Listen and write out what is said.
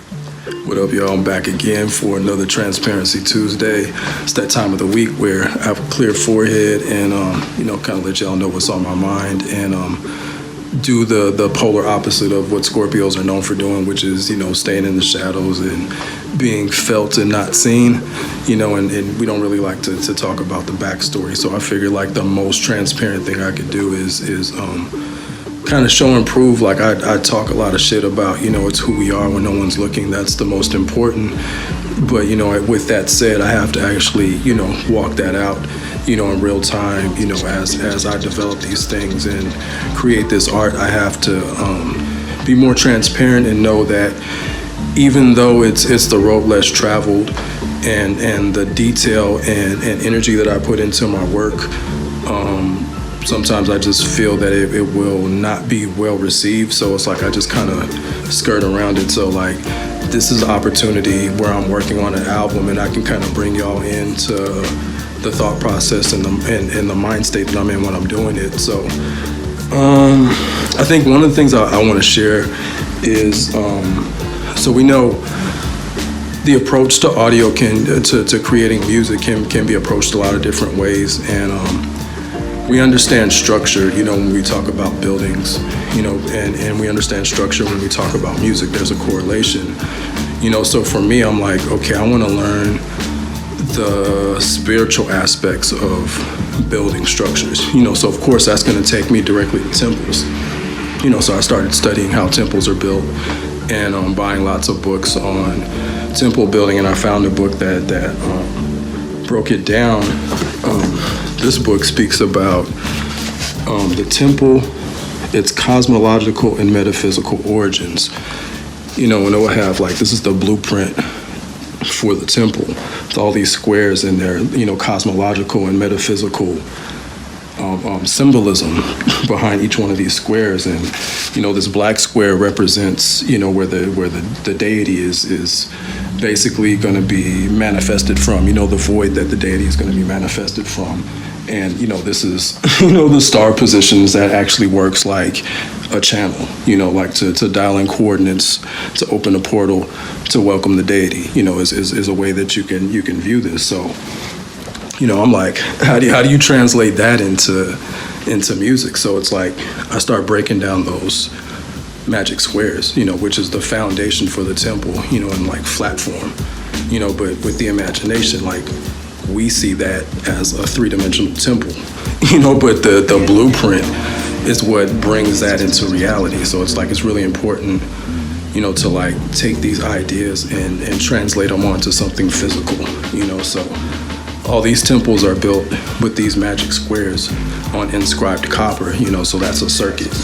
What up, y'all? I'm back again for another Transparency Tuesday. It's that time of the week where I have a clear forehead and, kind of let y'all know what's on my mind and do the polar opposite of what Scorpios are known for doing, which is, staying in the shadows and being felt and not seen, and we don't really like to talk about the backstory. So I figured like the most transparent thing I could do is kind of show and prove. Like I talk a lot of shit about, it's who we are when no one's looking. That's the most important. But, with that said, I have to actually, walk that out, in real time, as I develop these things and create this art. I have to be more transparent and know that even though it's the road less traveled and the detail and energy that I put into my work, sometimes I just feel that it will not be well received. So it's like I just kind of skirt around it. So like this is an opportunity where I'm working on an album and I can kind of bring y'all into the thought process and the mind state that I'm in when I'm doing it. So I think one of the things I want to share is so we know the approach to audio to creating music can be approached a lot of different ways, and we understand structure, when we talk about buildings, and we understand structure when we talk about music. There's a correlation, so for me, I'm like, okay, I want to learn the spiritual aspects of building structures, so of course that's going to take me directly to temples, so I started studying how temples are built and buying lots of books on temple building, and I found a book that broke it down. This book speaks about the temple, its cosmological and metaphysical origins. And it will have this is the blueprint for the temple. It's all these squares and their, cosmological and metaphysical symbolism behind each one of these squares. And, this black square represents, where the deity is basically going to be manifested from, the void that the deity is going to be manifested from. And, this is, the star positions that actually works like a channel, like to dial in coordinates, to open a portal, to welcome the deity, is a way that you can view this. So, I'm like, how do you translate that into music? So it's like I start breaking down those magic squares, which is the foundation for the temple, in like flat form, but with the imagination, like we see that as a three-dimensional temple, but the blueprint is what brings that into reality. So it's like it's really important, to like take these ideas and translate them onto something physical, so all these temples are built with these magic squares on inscribed copper, so that's a circuit.